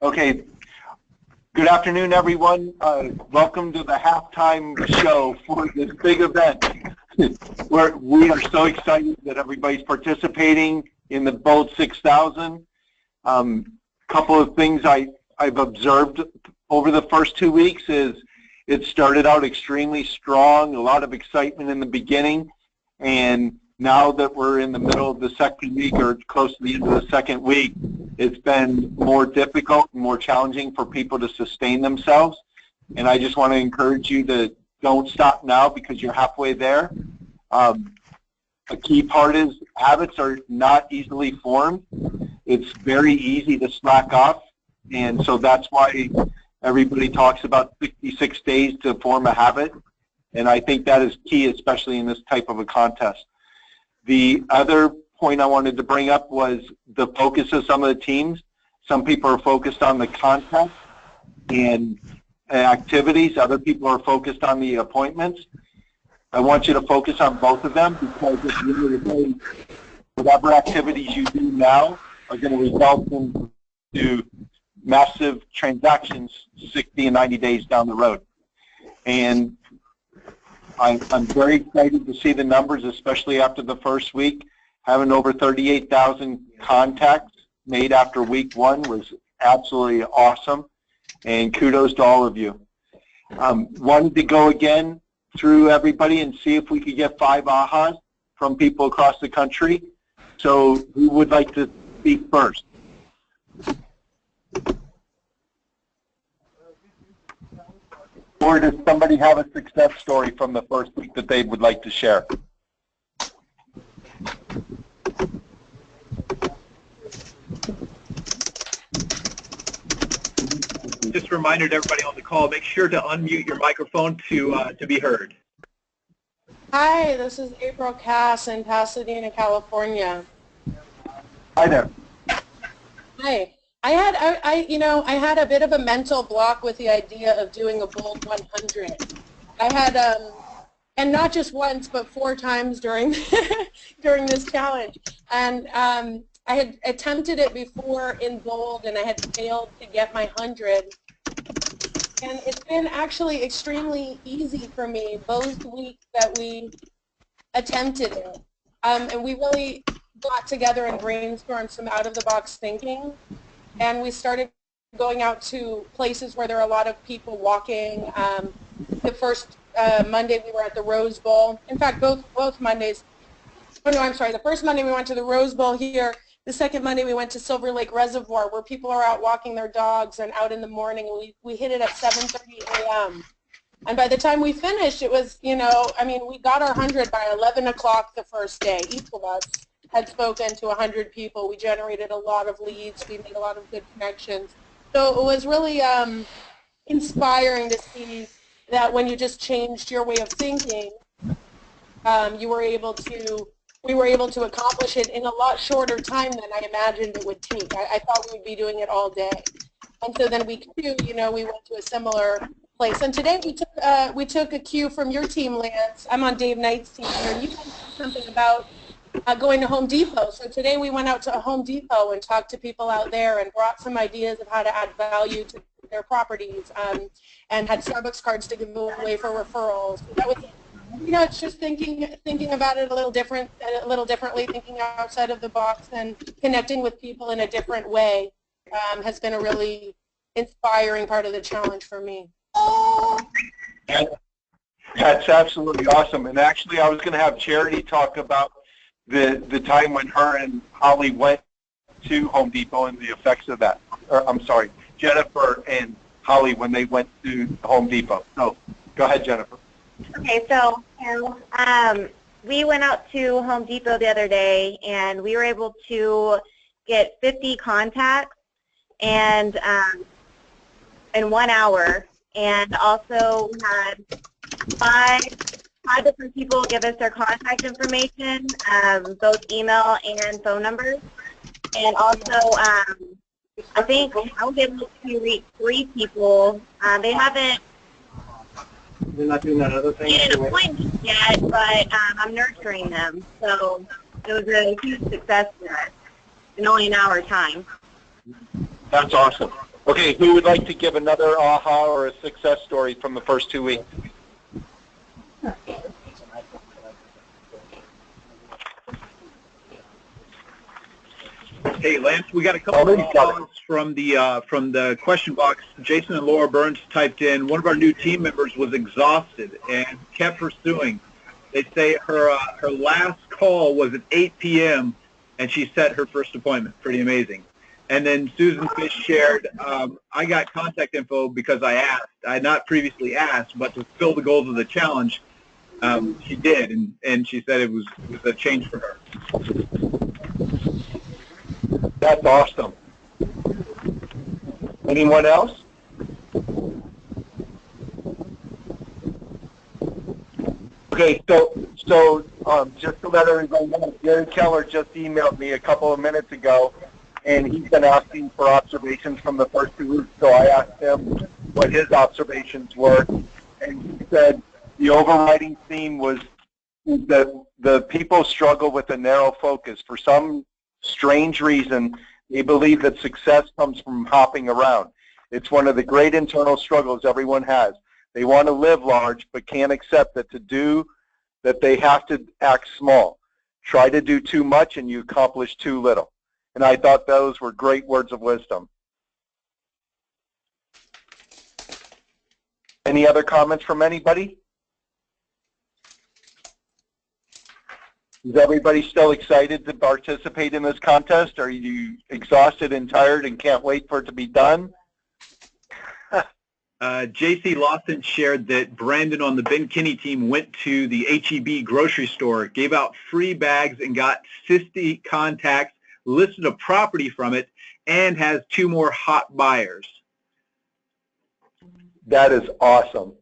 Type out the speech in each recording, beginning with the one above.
Okay, good afternoon, everyone. Welcome to the halftime show for this big event. We are so excited that everybody's participating in the Bold 6000. Couple of things I've observed over the first 2 weeks is it started out extremely strong, a lot of excitement in the beginning, and now that we're in the middle of the second week or close to the end of the second week, it's been more difficult and more challenging for people to sustain themselves. And I just want to encourage you to don't stop now because you're halfway there. A key part is habits are not easily formed. It's very easy to slack off, and so that's why everybody talks about 66 days to form a habit, and I think that is key, especially in this type of a contest. The other point I wanted to bring up was the focus of some of the teams. Some people are focused on the content and activities. Other people are focused on the appointments. I want you to focus on both of them because at the end of the day, whatever activities you do now are going to result into massive transactions 60 and 90 days down the road. And I'm very excited to see the numbers, especially after the first week. Having over 38,000 contacts made after week one was absolutely awesome, and kudos to all of you. Wanted to go again through everybody and see if we could get 5 ahas from people across the country. So who would like to speak first? Or does somebody have a success story from the first week that they would like to share? Just a reminder to everybody on the call, make sure to unmute your microphone to be heard. Hi, this is April Cass in Pasadena, California. Hi there. Hi. I had a bit of a mental block with the idea of doing a Bold 100. I had, and not just once, but 4 times during during this challenge. And I had attempted it before in Bold, and I had failed to get my 100. And it's been actually extremely easy for me both weeks that we attempted it. And we really got together and brainstormed some out-of-the-box thinking. And we started going out to places where there are a lot of people walking. The first Monday we were at the Rose Bowl. In fact, both Mondays. Oh no, I'm sorry. The first Monday we went to the Rose Bowl here. The second Monday we went to Silver Lake Reservoir, where people are out walking their dogs and out in the morning. We hit it at 7:30 a.m. And by the time we finished, it was, we got our 100 by 11 o'clock the first day. Each of us had spoken to 100 people. We generated a lot of leads. We made a lot of good connections. So it was really inspiring to see that when you just changed your way of thinking, we were able to accomplish it in a lot shorter time than I imagined it would take. I thought we would be doing it all day. And so then week 2, we went to a similar place. And today we took a cue from your team, Lance. I'm on Dave Knight's team here. And you mentioned something about going to Home Depot. So today we went out to Home Depot and talked to people out there and brought some ideas of how to add value to their properties, and had Starbucks cards to give away for referrals. So that was, it's just thinking about it a little differently, thinking outside of the box and connecting with people in a different way has been a really inspiring part of the challenge for me. That's absolutely awesome. And actually, I was going to have Charity talk about the time when her and Holly went to Home Depot and the effects of that. Or, I'm sorry, Jennifer and Holly when they went to Home Depot. So go ahead, Jennifer. Okay, so we went out to Home Depot the other day, and we were able to get 50 contacts and in 1 hour, and also we had five different people give us their contact information, both email and phone numbers. And also, I think I was able to reach 3 people. They're not doing that other thing an appointment yet, but I'm nurturing them. So it was a huge success for us in only an hour time. That's awesome. Okay, who would like to give another aha or a success story from the first 2 weeks? Hey, Lance, we got a couple of calls from the question box. Jason and Laura Burns typed in, one of our new team members was exhausted and kept pursuing. They say her last call was at 8 p.m. and she set her first appointment. Pretty amazing. And then Susan Fish shared, I got contact info because I asked. I had not previously asked, but to fulfill the goals of the challenge, she did, and she said it was a change for her. That's awesome. Anyone else? Okay, so just to let everybody know, Gary Keller just emailed me a couple of minutes ago, and he's been asking for observations from the first 2 weeks. So I asked him what his observations were, and he said the overriding theme was that the people struggle with a narrow focus. For some strange reason, they believe that success comes from hopping around. It's one of the great internal struggles everyone has. They want to live large, but can't accept that to do that they have to act small. Try to do too much and you accomplish too little. And I thought those were great words of wisdom. Any other comments from anybody? Is everybody still excited to participate in this contest? Are you exhausted and tired and can't wait for it to be done? J.C. Lawson shared that Brandon on the Ben Kinney team went to the H-E-B grocery store, gave out free bags, and got 50 contacts, listed a property from it, and has 2 more hot buyers. That is awesome.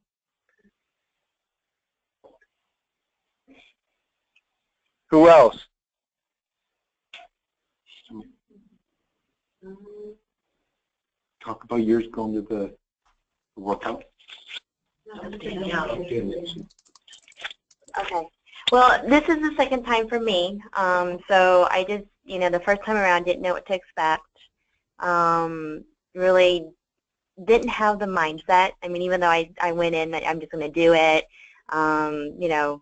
Who else? Talk about yours going to the workout. Okay. Well, this is the second time for me. So I just, the first time around didn't know what to expect. Really didn't have the mindset. I mean, even though I went in, I'm just going to do it.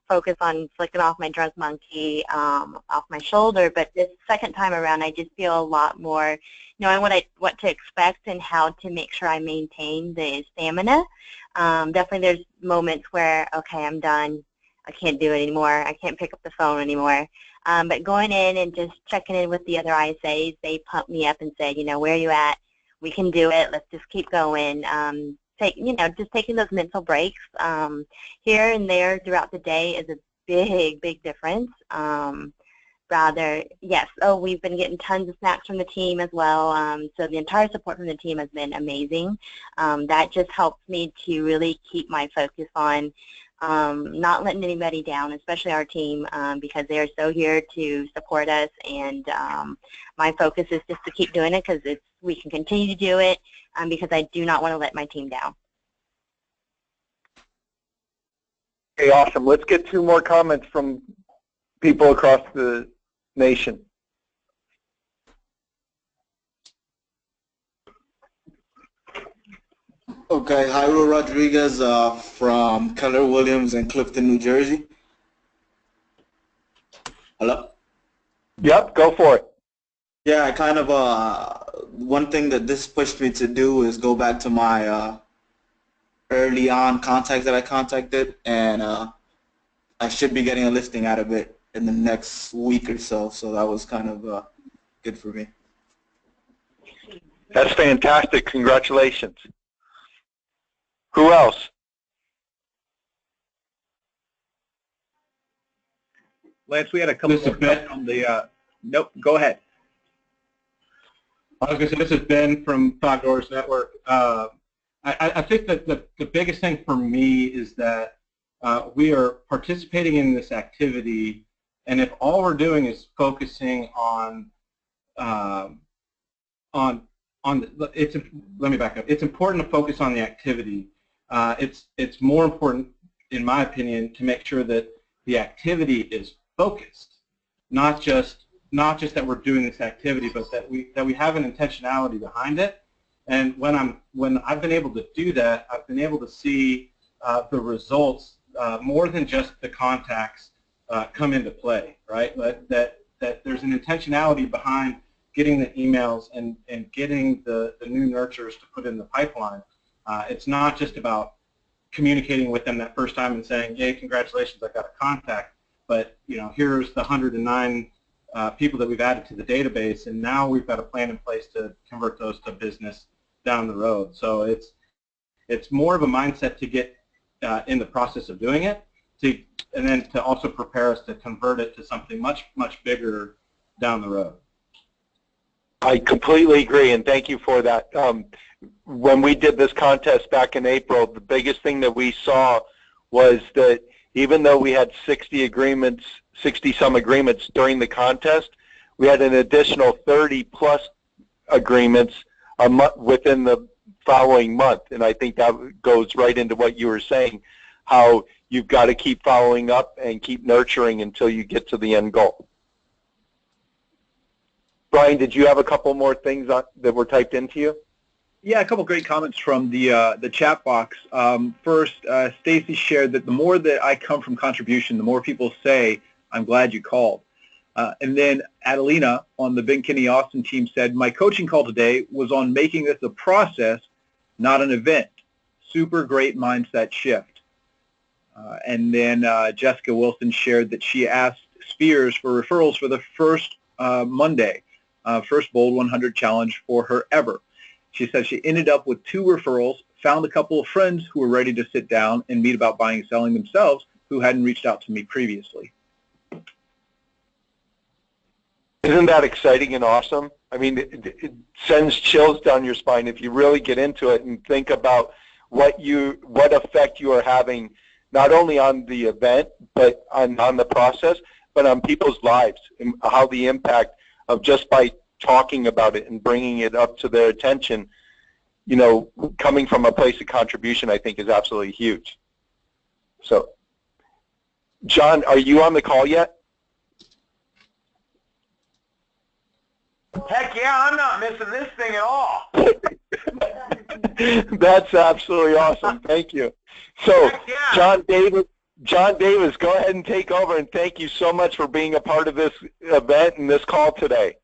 Focus on flicking off my drunk monkey off my shoulder. But this second time around, I just feel a lot more knowing what to expect and how to make sure I maintain the stamina. Definitely there's moments where, okay, I'm done. I can't do it anymore. I can't pick up the phone anymore. But going in and just checking in with the other ISAs, they pump me up and say, where are you at? We can do it. Let's just keep going. Just taking those mental breaks here and there throughout the day is a big, big difference. We've been getting tons of snacks from the team as well. So the entire support from the team has been amazing. That just helps me to really keep my focus on not letting anybody down, especially our team, because they are so here to support us. And my focus is just to keep doing it because we can continue to do it because I do not want to let my team down. Okay, awesome. Let's get 2 more comments from people across the nation. Okay, Jairo Rodriguez from Keller Williams in Clifton, New Jersey. Hello? Yep, go for it. Yeah, I kind of, one thing that this pushed me to do is go back to my early on contacts that I contacted, and I should be getting a listing out of it in the next week or so, so that was kind of good for me. That's fantastic. Congratulations. Who else? Lance, we had a couple more from the, nope, go ahead. I was going to say, this is Ben from Five Doors Network. I think that the biggest thing for me is that we are participating in this activity, and if all we're doing is focusing on let me back up. It's important to focus on the activity. It's more important, in my opinion, to make sure that the activity is focused, not just that we're doing this activity, but that we have an intentionality behind it. And when I've been able to do that, I've been able to see the results more than just the contacts come into play, right? But that there's an intentionality behind getting the emails and getting the new nurturers to put in the pipeline. It's not just about communicating with them that first time and saying, "Yay, congratulations, I got a contact." But here's the 109 people that we've added to the database, and now we've got a plan in place to convert those to business down the road. So it's more of a mindset to get in the process of doing it, and then to also prepare us to convert it to something much, much bigger down the road. I completely agree, and thank you for that. When we did this contest back in April, the biggest thing that we saw was that even though we had 60-some agreements during the contest, we had an additional 30+ agreements a month within the following month. And I think that goes right into what you were saying, how you've got to keep following up and keep nurturing until you get to the end goal. Brian, did you have a couple more things that were typed into you? Yeah, a couple great comments from the chat box. First, Stacy shared that the more that I come from contribution, the more people say, "I'm glad you called." And then Adelina on the Ben Kinney Austin team said, "My coaching call today was on making this a process, not an event. Super great mindset shift." And then Jessica Wilson shared that she asked Spears for referrals for the first Monday, first Bold 100 challenge for her ever. She said she ended up with 2 referrals, found a couple of friends who were ready to sit down and meet about buying and selling themselves who hadn't reached out to me previously. Isn't that exciting and awesome? I mean, it sends chills down your spine if you really get into it and think about what effect you are having, not only on the event, but on the process, but on people's lives, and how the impact of just by talking about it and bringing it up to their attention, coming from a place of contribution, I think is absolutely huge. So, John, are you on the call yet? Heck yeah, I'm not missing this thing at all. That's absolutely awesome. Thank you. So, yeah. John Davis, go ahead and take over, and thank you so much for being a part of this event and this call today.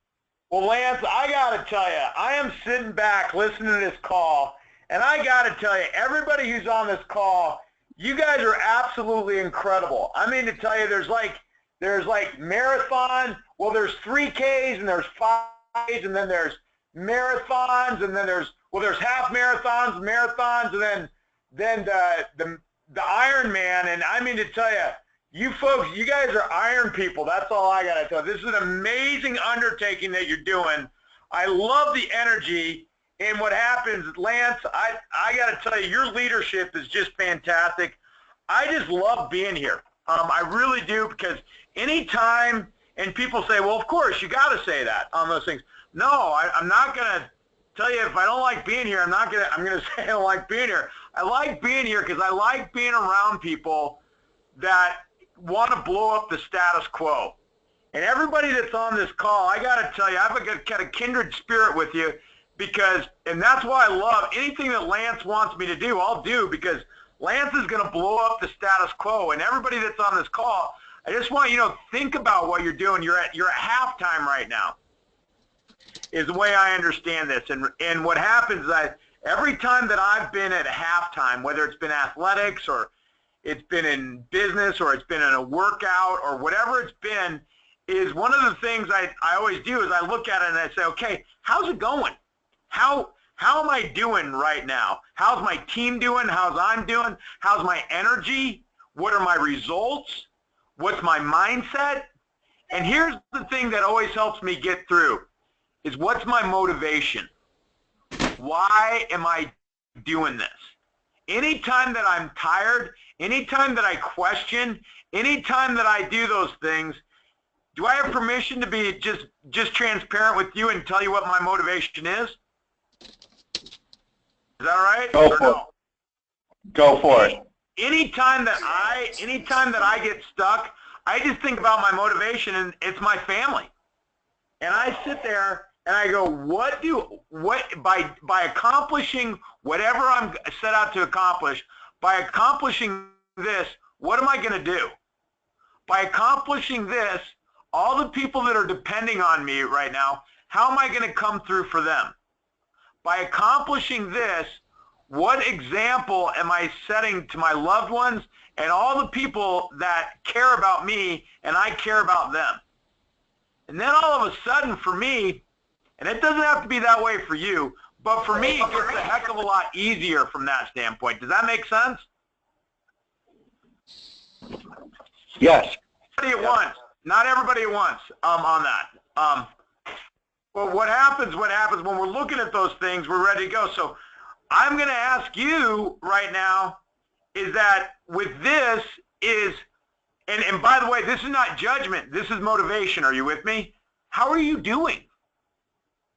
Well, Lance, I got to tell you, I am sitting back listening to this call, and I got to tell you, everybody who's on this call, you guys are absolutely incredible. I mean to tell you, there's like marathon, well, there's 3Ks, and there's 5Ks, and then there's marathons, and then there's half marathons, and then the Ironman, and I mean to tell you, you folks, you guys are iron people. That's all I got to tell you. This is an amazing undertaking that you're doing. I love the energy, and what happens, Lance, I got to tell you, your leadership is just fantastic. I just love being here. I really do, because anytime, and people say, well, of course, you got to say that on those things. No, I'm not going to tell you if I don't like being here. I'm going to say I don't like being here. I like being here because I like being around people that want to blow up the status quo. And everybody that's on this call, I got to tell you, I've got a kindred spirit with you, and that's why I love anything that Lance wants me to do, I'll do, because Lance is going to blow up the status quo. And everybody that's on this call, I just want you to think about what you're doing. You're at halftime right now, is the way I understand this. And what happens is every time that I've been at halftime, whether it's been athletics or it's been in business or it's been in a workout or whatever it's been, is one of the things I always do is I look at it and I say, okay, how's it going? How am I doing right now? How's my team doing? How's I'm doing? How's my energy? What are my results? What's my mindset? And here's the thing that always helps me get through is what's my motivation? Why am I doing this? Anytime that I'm tired, anytime that I question, anytime that I do those things, do I have permission to be just transparent with you and tell you what my motivation is? Is that all right? Go for it. Anytime that I get stuck, I just think about my motivation, and it's my family. And I sit there and I go, by accomplishing whatever I'm set out to accomplish, by accomplishing this, what am I going to do? By accomplishing this, all the people that are depending on me right now, how am I going to come through for them? By accomplishing this, what example am I setting to my loved ones and all the people that care about me and I care about them? And then all of a sudden for me, and it doesn't have to be that way for you, but for me, it gets a heck of a lot easier from that standpoint. Does that make sense? Yes. Everybody at once. Not everybody at once on that. But what happens when we're looking at those things, we're ready to go. So I'm going to ask you right now is that with this is, and by the way, this is not judgment. This is motivation. Are you with me? How are you doing?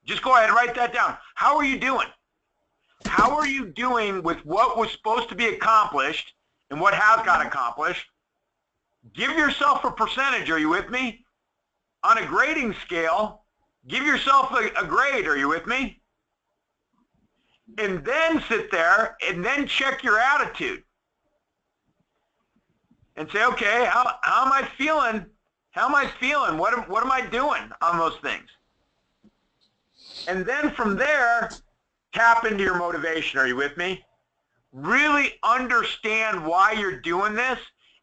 Just go ahead and write that down. How are you doing? How are you doing with what was supposed to be accomplished and what has got accomplished? Give yourself a percentage. Are you with me? On a grading scale, give yourself a grade. Are you with me? And then sit there and then check your attitude and say, okay, how am I feeling? How am I feeling? What am I doing on those things? And then from there, tap into your motivation. Are you with me? Really understand why you're doing this.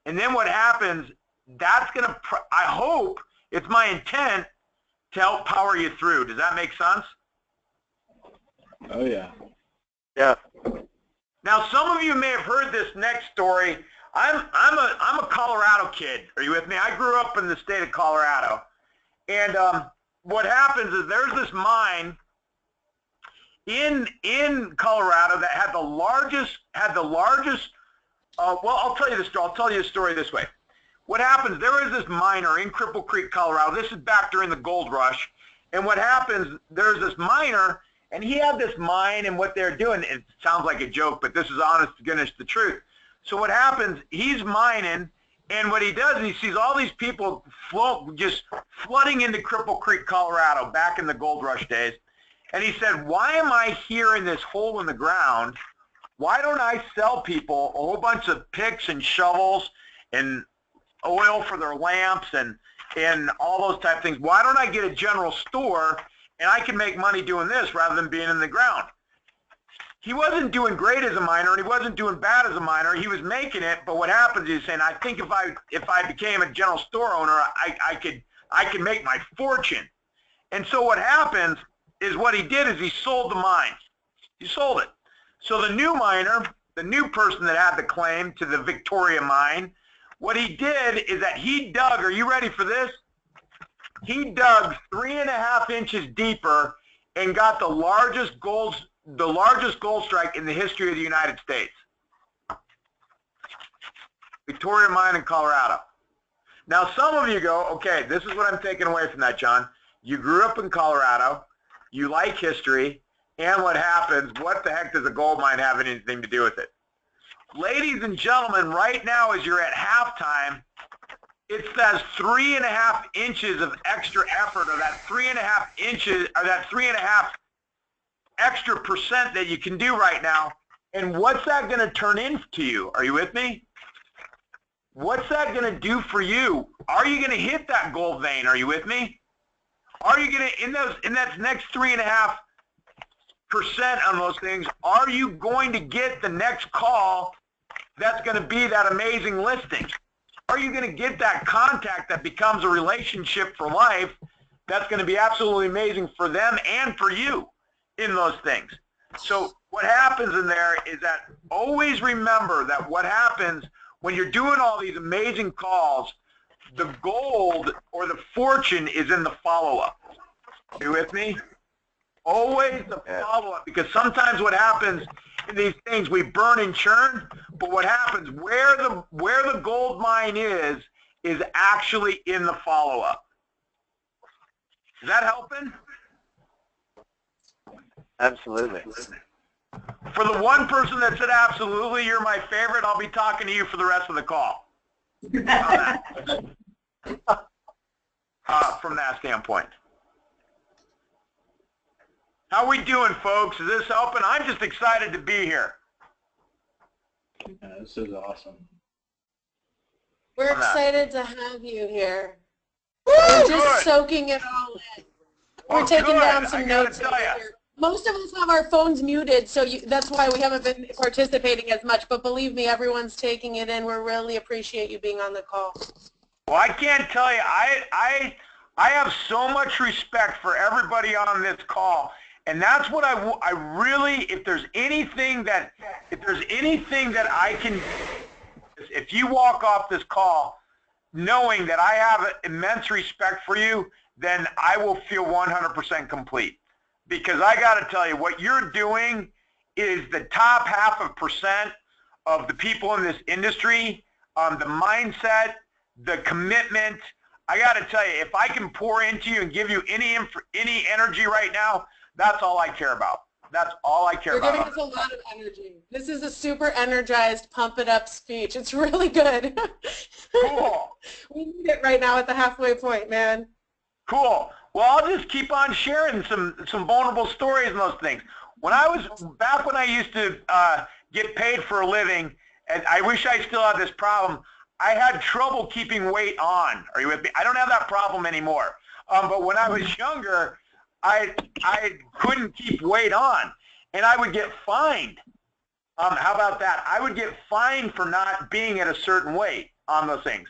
And then what happens, that's going to, I hope, it's my intent to help power you through. Does that make sense? Oh, yeah. Yeah. Now, some of you may have heard this next story. I'm a Colorado kid. Are you with me? I grew up in the state of Colorado. And what happens is there's this mine in Colorado that had the largest, well, I'll tell you the story this way. What happens, there is this miner in Cripple Creek, Colorado. This is back during the gold rush. And what happens, there's this miner, and he had this mine, and what they're doing, it sounds like a joke, but this is honest to goodness the truth. So what happens, he's mining, and what he does is he sees all these people just flooding into Cripple Creek, Colorado, back in the gold rush days. And he said, why am I here in this hole in the ground? Why don't I sell people a whole bunch of picks and shovels and oil for their lamps and all those type of things? Why don't I get a general store and I can make money doing this rather than being in the ground? He wasn't doing great as a miner and he wasn't doing bad as a miner. He was making it, but what happens is saying, I think if I became a general store owner, I could make my fortune. And so what happens is what he did is he sold the mine. He sold it. So the new miner, the new person that had the claim to the Victoria mine, what he did is that he dug, are you ready for this? He dug 3.5 inches deeper and got the largest gold strike in the history of the United States. Victoria mine in Colorado. Now some of you go, okay, this is what I'm taking away from that, John. You grew up in Colorado, you like history, and what happens, what the heck does a gold mine have anything to do with it? Ladies and gentlemen, right now as you're at halftime, it says 3.5 inches of extra effort, or that 3.5 inches, or that 3.5 extra percent that you can do right now. And what's that going to turn into you? Are you with me? What's that going to do for you? Are you going to hit that gold vein? Are you with me? Are you going to, in that next 3.5% on those things, are you going to get the next call that's going to be that amazing listing? Are you going to get that contact that becomes a relationship for life that's going to be absolutely amazing for them and for you in those things? So what happens in there is that always remember that what happens when you're doing all these amazing calls, the gold or the fortune is in the follow-up. Are you with me? Always the follow-up, because sometimes what happens in these things, we burn and churn, but what happens, where the gold mine is actually in the follow-up. Is that helping? Absolutely. For the one person that said absolutely, you're my favorite, I'll be talking to you for the rest of the call. From that standpoint. How we doing, folks? Is this helping? I'm just excited to be here. Yeah, this is awesome. We're excited to have you here. Woo, We're just good. soaking it all in. We're Oh, taking good. down some I gotta notes tell over ya. here. Most of us have our phones muted, so that's why we haven't been participating as much. But believe me, everyone's taking it in. We really appreciate you being on the call. Well, I can't tell you, I have so much respect for everybody on this call, and that's what I really, if there's anything that I can, if you walk off this call knowing that I have immense respect for you, then I will feel 100% complete. Because I got to tell you, what you're doing is the top 0.5% of the people in this industry, the mindset, the commitment. I got to tell you, if I can pour into you and give you any energy right now, that's all I care about. That's all I care about. You're giving us a lot of energy. This is a super energized, pump it up speech. It's really good. Cool. We need it right now at the halfway point, man. Cool. Well, I'll just keep on sharing some vulnerable stories and those things. When I used to get paid for a living, and I wish I still had this problem, I had trouble keeping weight on. Are you with me? I don't have that problem anymore. But when I was younger, I couldn't keep weight on, and I would get fined. How about that? I would get fined for not being at a certain weight on those things.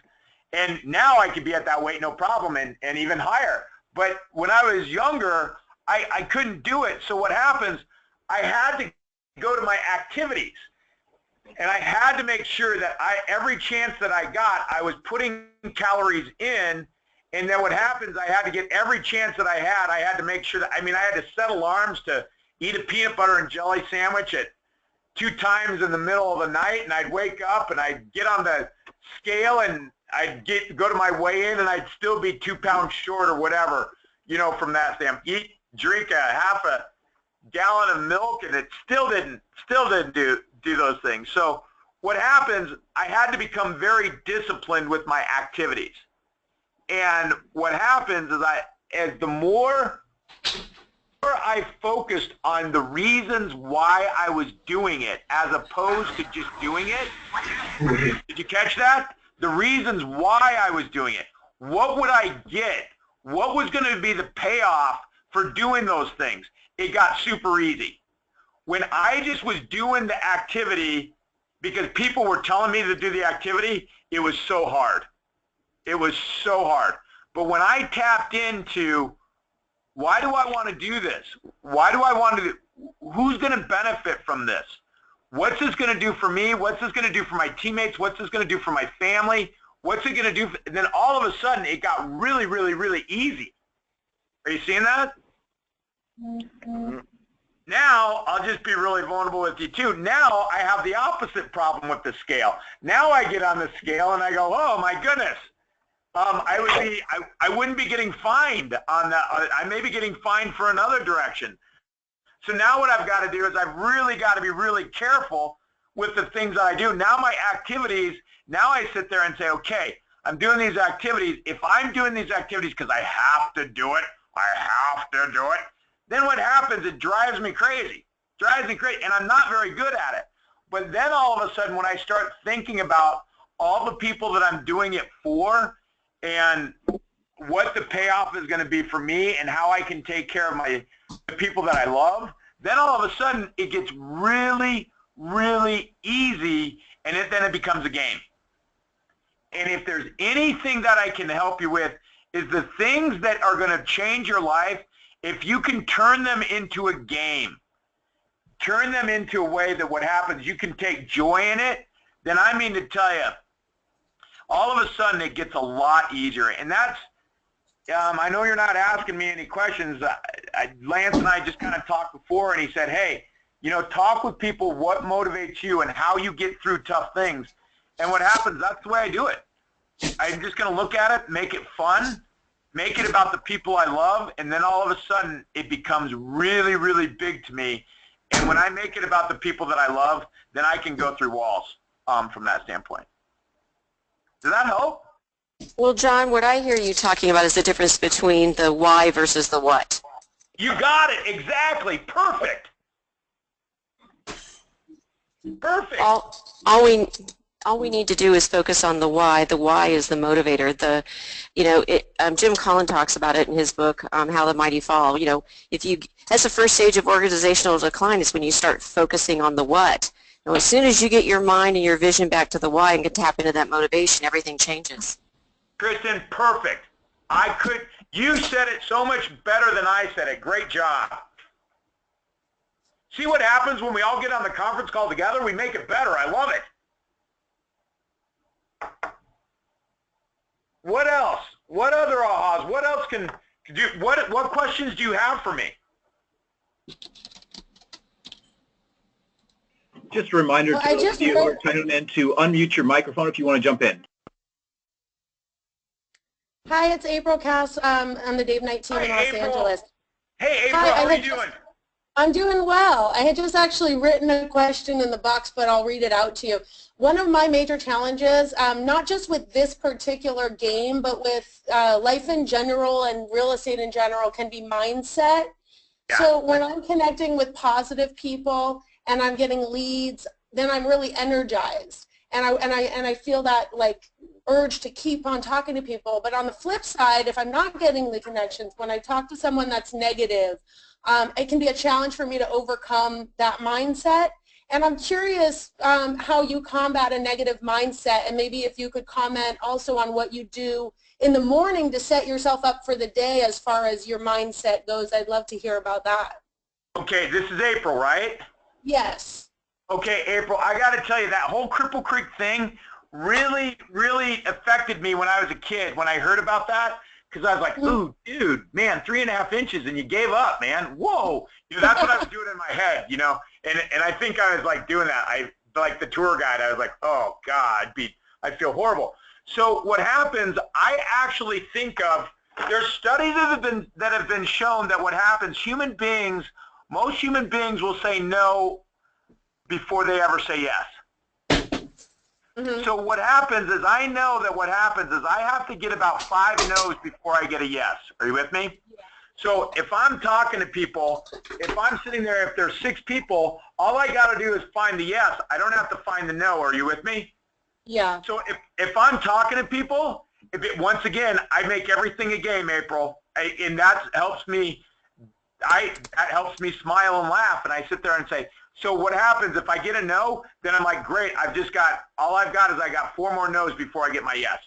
And now I could be at that weight, no problem, and even higher. But when I was younger, I couldn't do it. So what happens, I had to go to my activities. And I had to make sure that every chance that I got, I was putting calories in. And then what happens, I had to get every chance that I had to make sure that, I had to set alarms to eat a peanut butter and jelly sandwich at 2 times in the middle of the night. And I'd wake up and I'd get on the scale and I'd go to my weigh-in and I'd still be 2 pounds short or whatever, from that standpoint. Drink a 1/2 gallon of milk, and it still didn't do those things. So what happens, I had to become very disciplined with my activities. And what happens is the more I focused on the reasons why I was doing it as opposed to just doing it. Did you catch that? The reasons why I was doing it. What would I get? What was going to be the payoff for doing those things? It got super easy. When I just was doing the activity because people were telling me to do the activity, it was so hard. It was so hard. But when I tapped into, why do I want to do this? Why do I want to do, who's going to benefit from this? What's this going to do for me? What's this going to do for my teammates? What's this going to do for my family? What's it going to do? And then all of a sudden, it got really, really, really easy. Are you seeing that? Mm-hmm. Now, I'll just be really vulnerable with you too. Now, I have the opposite problem with the scale. Now I get on the scale and I go, oh my goodness. I wouldn't be getting fined on that. I may be getting fined for another direction. So now what I've got to do is I've really got to be really careful with the things that I do. Now my activities, now I sit there and say, okay, I'm doing these activities. If I'm doing these activities because I have to do it, then what happens, it drives me crazy. And I'm not very good at it. But then all of a sudden when I start thinking about all the people that I'm doing it for and what the payoff is going to be for me and how I can take care of the people that I love, then all of a sudden it gets really, really easy, and then it becomes a game. And if there's anything that I can help you with is the things that are going to change your life, if you can turn them into a game, turn them into a way that what happens, you can take joy in it, then I mean to tell you, all of a sudden it gets a lot easier. And that's, I know you're not asking me any questions. Lance and I just kind of talked before, and he said, hey, talk with people what motivates you and how you get through tough things. And what happens, that's the way I do it. I'm just going to look at it, make it fun, make it about the people I love, and then all of a sudden it becomes really, really big to me. And when I make it about the people that I love, then I can go through walls from that standpoint. Does that help? Well, John, what I hear you talking about is the difference between the why versus the what. You got it. Exactly. Perfect. Perfect. All we need to do is focus on the why. The why is the motivator. Jim Collin talks about it in his book, How the Mighty Fall. That's the first stage of organizational decline, is when you start focusing on the what. Now, as soon as you get your mind and your vision back to the why and can tap into that motivation, everything changes. Kristen, perfect. You said it so much better than I said it. Great job. See what happens when we all get on the conference call together? We make it better. I love it. What else? What other ahas? What else can do? What questions do you have for me? Just a reminder to those of you who are tuning in to unmute your microphone if you want to jump in. Hi, it's April Cass on the Dave Knight team in Los Angeles. Hey, April, how are you doing? I'm doing well. I had just actually written a question in the box, but I'll read it out to you. One of my major challenges, not just with this particular game, but with life in general and real estate in general, can be mindset. Yeah. So when I'm connecting with positive people and I'm getting leads, then I'm really energized. And I feel that like urge to keep on talking to people. But on the flip side, if I'm not getting the connections, when I talk to someone that's negative, it can be a challenge for me to overcome that mindset. And I'm curious how you combat a negative mindset, and maybe if you could comment also on what you do in the morning to set yourself up for the day as far as your mindset goes. I'd love to hear about that. Okay, this is April, right? Yes. Okay, April, I got to tell you, that whole Cripple Creek thing really, really affected me when I was a kid, when I heard about that. Because I was like, ooh, dude, man, 3.5 inches and you gave up, man. Whoa. That's what I was doing in my head, And I think I was like doing that. Like the tour guide, I was like, oh, God, I'd feel horrible. So what happens, I actually think of, there's studies that have been shown that what happens, most human beings will say no before they ever say yes. So what happens is, I know that what happens is I have to get about 5 no's before I get a yes. Are you with me? Yeah. So if I'm talking to people, if I'm sitting there, if there's 6 people, all I got to do is find the yes. I don't have to find the no. Are you with me? Yeah. So if I'm talking to people, once again, I make everything a game, April, and that helps me. That helps me smile and laugh, and I sit there and say, so what happens if I get a no? Then I'm like, great, all I've got is I got 4 more no's before I get my yes.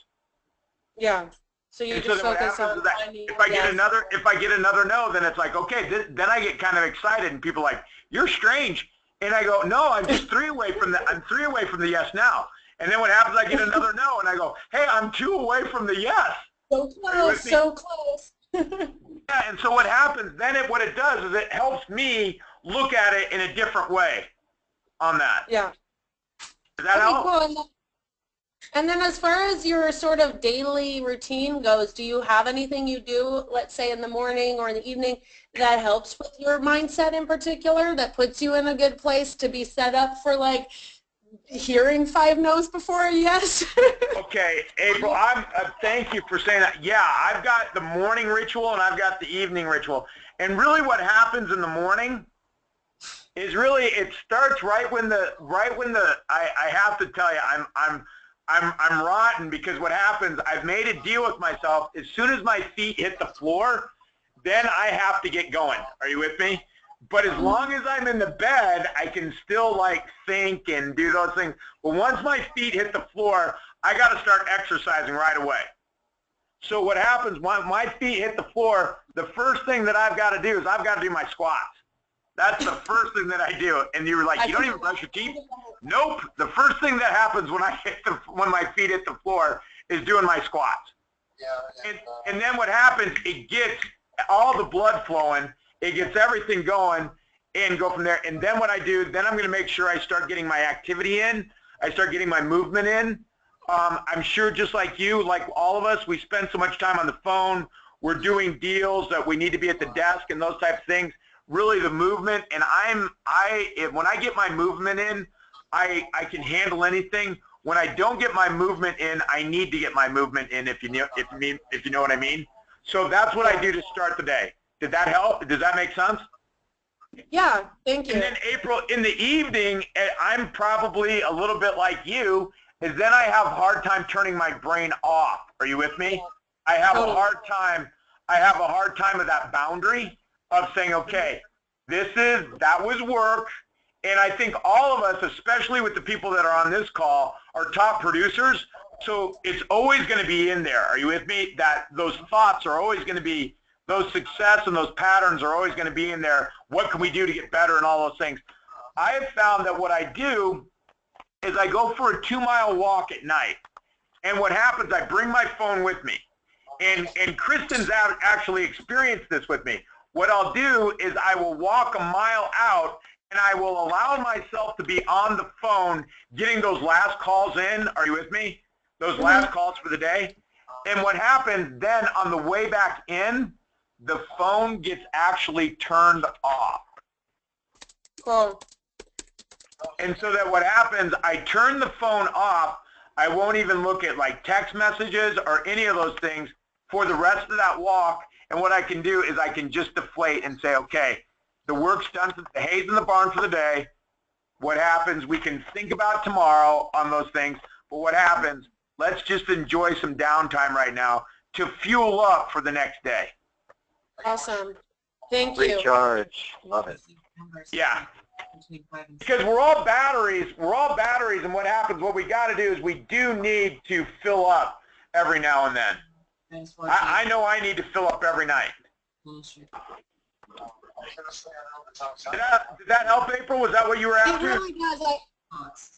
Yeah. So you just focus on finding if I get another no, then it's like, okay, then I get kind of excited, and people are like, you're strange, and I go, no, I'm just 3 away from I'm 3 away from the yes now. And then what happens? I get another no, and I go, hey, I'm 2 away from the yes. So close, so close. Yeah, and so what happens then? What it does is it helps me look at it in a different way on that. Yeah. Does that help? Cool. And then as far as your sort of daily routine goes, do you have anything you do, let's say in the morning or in the evening, that helps with your mindset in particular, that puts you in a good place to be set up for like hearing 5 no's before a yes? Okay, April, thank you for saying that. Yeah, I've got the morning ritual and I've got the evening ritual. And really what happens in the morning is really, it starts right when I have to tell you, I'm rotten, because what happens, I've made a deal with myself. As soon as my feet hit the floor, then I have to get going. Are you with me? But as long as I'm in the bed, I can still like think and do those things. But once my feet hit the floor, I got to start exercising right away. So what happens when my feet hit the floor, the first thing that I've got to do is I've got to do my squats. That's the first thing that I do. And you were like, you don't even brush your teeth? Nope. The first thing that happens when my feet hit the floor is doing my squats. Yeah. And then what happens, it gets all the blood flowing. It gets everything going and go from there. And then what I do, then I'm going to make sure I start getting my activity in. I start getting my movement in. I'm sure just like you, like all of us, we spend so much time on the phone. We're doing deals that we need to be at the desk and those types of things. Really the movement, and when I get my movement in, I can handle anything. When I don't get my movement in, I need to get my movement in, if you know what I mean. So that's what I do to start the day. Did that help? Does that make sense? Yeah, thank you. And then April, in the evening, I'm probably a little bit like you, is then I have a hard time turning my brain off. Are you with me? I have a hard time of that boundary of saying, okay, that was work. And I think all of us, especially with the people that are on this call, are top producers. So it's always going to be in there. Are you with me? That those thoughts are always going to be, those success and those patterns are always going to be in there. What can we do to get better and all those things? I have found that what I do is I go for a 2-mile walk at night. And what happens, I bring my phone with me. And Kristen's actually experienced this with me. What I'll do is I will walk a mile out and I will allow myself to be on the phone getting those last calls in. Are you with me? Those last calls for the day. And what happens then on the way back in, the phone gets actually turned off. Cool. And so that what happens, I turn the phone off. I won't even look at like text messages or any of those things for the rest of that walk. And what I can do is I can just deflate and say, okay, the work's done, the hay's in the barn for the day. What happens, we can think about tomorrow on those things. But what happens, let's just enjoy some downtime right now to fuel up for the next day. Awesome. Thank you. Recharge. Love it. Yeah. Because we're all batteries, and what happens, what we got to do is we do need to fill up every now and then. I know I need to fill up every night. Did that help, April? Was that what you were after? It really does.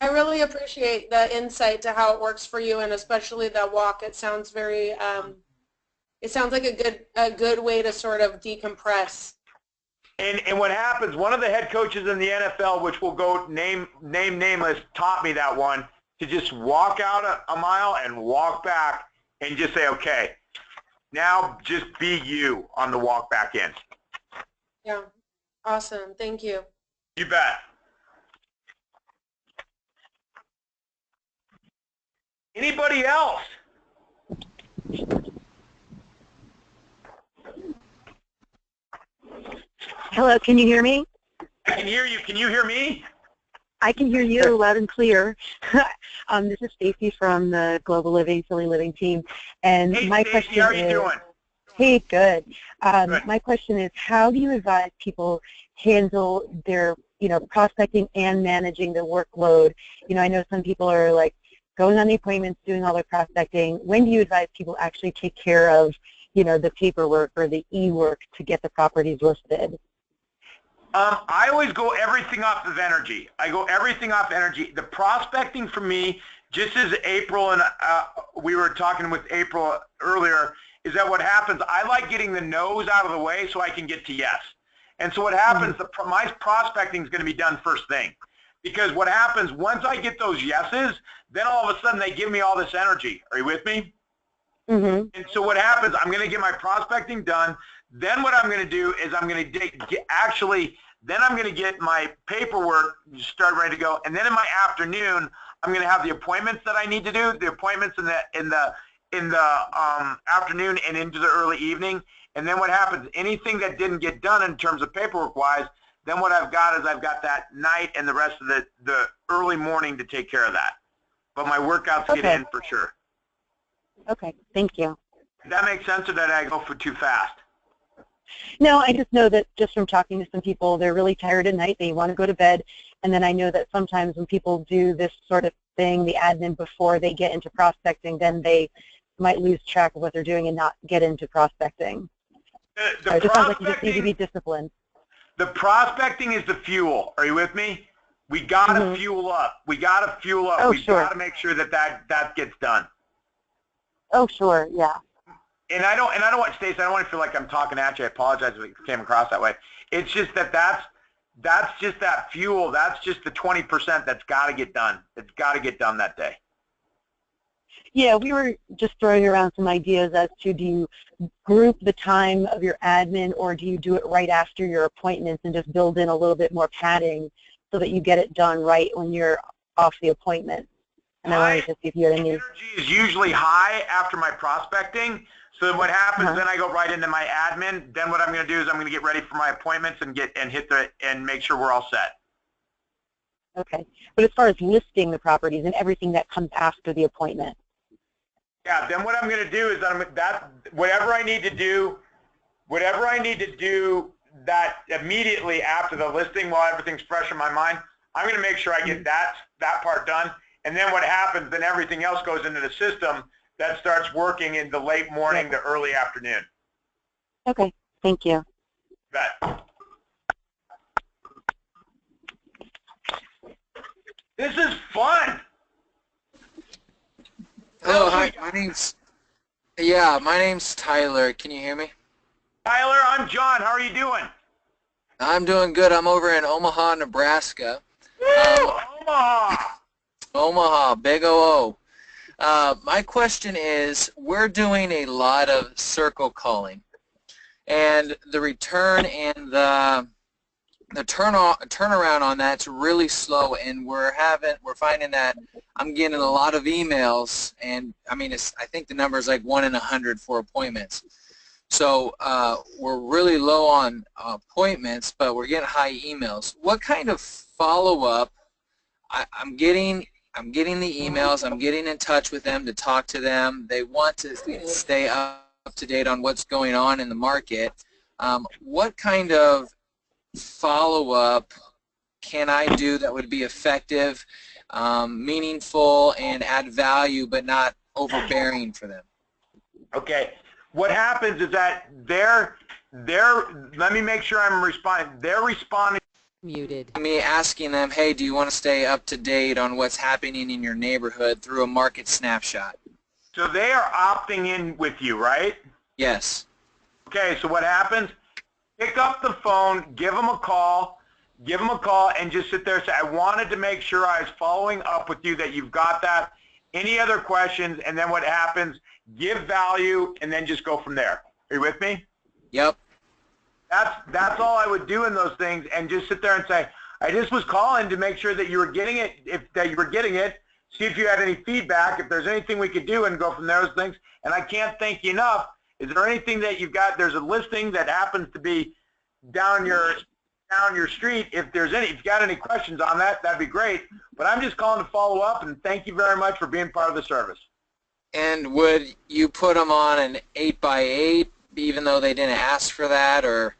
I really appreciate the insight to how it works for you, and especially that walk. It sounds very, it sounds like a good way to sort of decompress. And what happens, one of the head coaches in the NFL, which will go nameless, taught me that one, to just walk out a mile and walk back and just say, okay, now just be you on the walk back in. Yeah. Awesome. Thank you. You bet. Anybody else? Hello, can you hear me? I can hear you. Can you hear me? I can hear you loud and clear. This is Stacy from the Global Living, Philly Living team. And hey, my Stacey, question how are you is, doing? Hey, good. Good. My question is, how do you advise people handle their, prospecting and managing the workload? I know some people are like going on the appointments, doing all their prospecting. When do you advise people actually take care of, the paperwork or the e-work to get the properties listed? I always go everything off of energy. I go everything off energy. The prospecting for me, just as April and we were talking with April earlier, is that what happens, I like getting the no's out of the way so I can get to yes. And so what happens, my prospecting is going to be done first thing. Because what happens, once I get those yeses, then all of a sudden they give me all this energy. Are you with me? Mm-hmm. And so what happens, I'm going to get my prospecting done. Then what I'm going to do is I'm going to then I'm going to get my paperwork start ready to go. And then in my afternoon, I'm going to have the appointments that I need to do, the appointments in the afternoon and into the early evening. And then what happens, anything that didn't get done in terms of paperwork-wise, then what I've got is I've got that night and the rest of the early morning to take care of that. But my workouts get in for sure. Okay, thank you. Does that make sense, or did I go for too fast? No, I just know that just from talking to some people, they're really tired at night, they want to go to bed, and then I know that sometimes when people do this sort of thing, the admin before they get into prospecting, then they might lose track of what they're doing and not get into prospecting. The it just sounds like you just need to be disciplined. The prospecting is the fuel. Are you with me? We got to fuel up. We got to fuel up. Oh, we sure. got to make sure that gets done. Oh, sure, yeah. And I don't want, Stacey, I don't want to feel like I'm talking at you. I apologize if it came across that way. It's just that's just that fuel. That's just the 20% that's got to get done. It's got to get done that day. Yeah, we were just throwing around some ideas as to, do you group the time of your admin, or do you do it right after your appointments and just build in a little bit more padding so that you get it done right when you're off the appointment? And I wanted to see if you had any. Energy is usually high after my prospecting, So then what happens, then I go right into my admin. Then what I'm going to do is I'm going to get ready for my appointments and and make sure we're all set. Okay. But as far as listing the properties and everything that comes after the appointment. Yeah, then what I'm going to do is whatever I need to do that immediately after the listing while everything's fresh in my mind, I'm going to make sure I get that part done. And then what happens, then everything else goes into the system that starts working in the late morning, the early afternoon. Okay, thank you. Bet. This is fun. Hello, hi, my name's Tyler. Can you hear me? Tyler, I'm John. How are you doing? I'm doing good. I'm over in Omaha, Nebraska. Omaha! Omaha, big O-O. My question is, we're doing a lot of circle calling, and the return and the turnaround on that's really slow, and we're finding that I'm getting a lot of emails, and I mean, I think the number is like 1 in 100 for appointments. So we're really low on appointments, but we're getting high emails. What kind of follow-up? I'm getting the emails. I'm getting in touch with them to talk to them. They want to stay up to date on what's going on in the market. What kind of follow-up can I do that would be effective, meaningful, and add value, but not overbearing for them? Okay. What happens is that let me make sure I'm responding. They're responding. Muted. Me asking them, hey, do you want to stay up to date on what's happening in your neighborhood through a market snapshot? So they are opting in with you, right? Yes. Okay, so what happens? Pick up the phone, give them a call, and just sit there and say, I wanted to make sure I was following up with you, that you've got that. Any other questions? And then what happens? Give value, and then just go from there. Are you with me? Yep. That's all I would do in those things, and just sit there and say, I just was calling to make sure that you were getting it, see if you had any feedback, if there's anything we could do, and go from those things. And I can't thank you enough. Is there anything that you've got? There's a listing that happens to be down your street. If you've got any questions on that, that'd be great. But I'm just calling to follow up, and thank you very much for being part of the service. And would you put them on an 8x8, even though they didn't ask for that, or?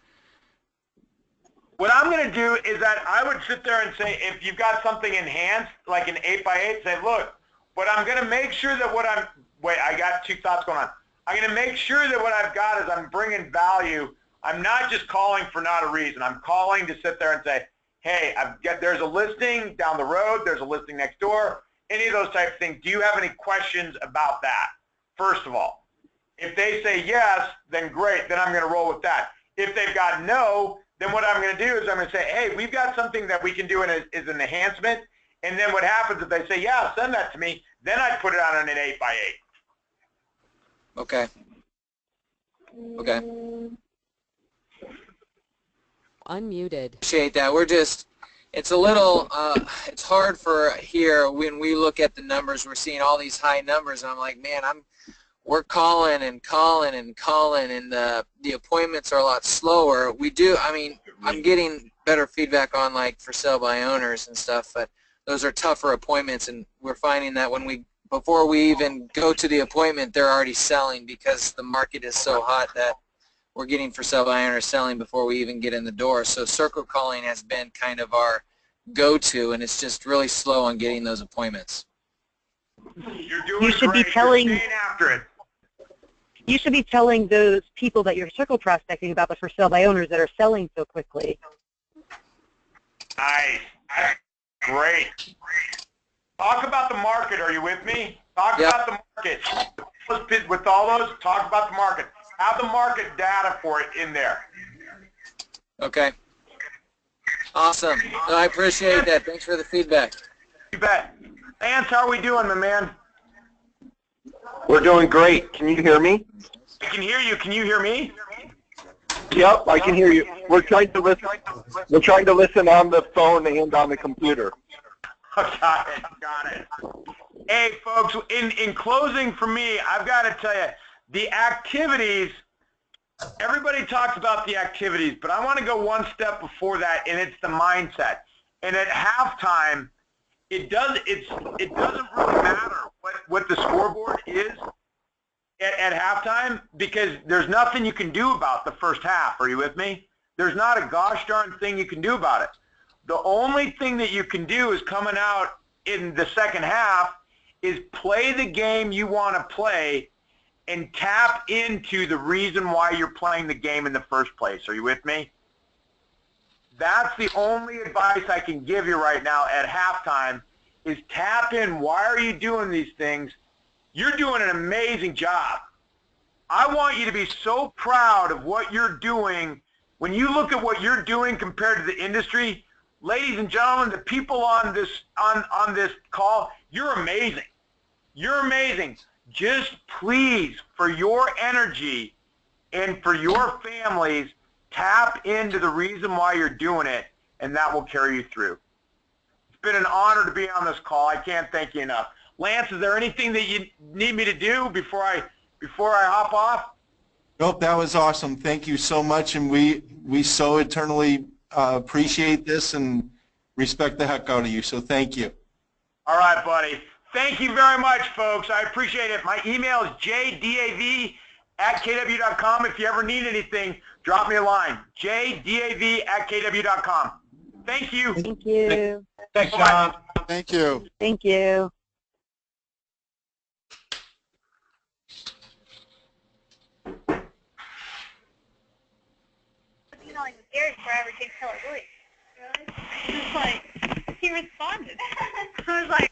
What I'm going to do is that I would sit there and say, if you've got something enhanced, like an 8x8, say, look, but I'm going to make sure that I got two thoughts going on. I'm going to make sure that what I've got is I'm bringing value. I'm not just calling for not a reason. I'm calling to sit there and say, hey, there's a listing down the road. There's a listing next door. Any of those type of things. Do you have any questions about that? First of all, if they say yes, then great. Then I'm going to roll with that. If they've got no, then what I'm going to do is I'm going to say, hey, we've got something that we can do as an enhancement. And then what happens if they say, yeah, send that to me, then I'd put it on an 8x8. Okay. Okay. Unmuted. Appreciate that. It's a little, it's hard for here when we look at the numbers. We're seeing all these high numbers, and I'm like, man, we're calling, and the appointments are a lot slower. I'm getting better feedback on like for sale by owners and stuff, but those are tougher appointments, and we're finding that before we even go to the appointment, they're already selling because the market is so hot that we're getting for sale by owners selling before we even get in the door. So circle calling has been kind of our go-to, and it's just really slow on getting those appointments. You're doing You should great. be telling. You're staying after it. You should be telling those people that you're circle prospecting about the for sale by owners that are selling so quickly. Nice. Great. Talk about the market. Are you with me? Talk about the market. With all those, talk about the market. Have the market data for it in there. Okay. Awesome. No, I appreciate that. Thanks for the feedback. You bet. Lance, how are we doing, my man? We're doing great. Can you hear me? I can hear you. Can you hear me? Yep, I can hear you. We're trying to listen. We're trying to listen on the phone and on the computer. Got it. Hey, folks, in closing for me, I've got to tell you, The activities, everybody talks about the activities, but I want to go one step before that, and it's the mindset. And at halftime, it doesn't really matter what the scoreboard is at halftime, because there's nothing you can do about the first half. Are you with me? There's not a gosh darn thing you can do about it. The only thing that you can do is coming out in the second half is play the game you want to play and tap into the reason why you're playing the game in the first place. Are you with me? That's the only advice I can give you right now at halftime, is tap in. Why are you doing these things? You're doing an amazing job. I want you to be so proud of what you're doing. When you look at what you're doing compared to the industry, ladies and gentlemen, the people on this call, you're amazing. You're amazing. Just please, for your energy and for your families, tap into the reason why you're doing it, and that will carry you through. It's been an honor to be on this call. I can't thank you enough. Lance, is there anything that you need me to do before I hop off? Nope, that was awesome. Thank you so much, and we so eternally appreciate this and respect the heck out of you, so thank you. All right, buddy. Thank you very much, folks. I appreciate it. My email is jdav@kw.com. If you ever need anything, drop me a line. jdav@kw.com. Thank you. Thank you. Thanks, John. Thank you. Thank you. You know, like Gary forever takes Taylor Really? He was like, he responded. I was like,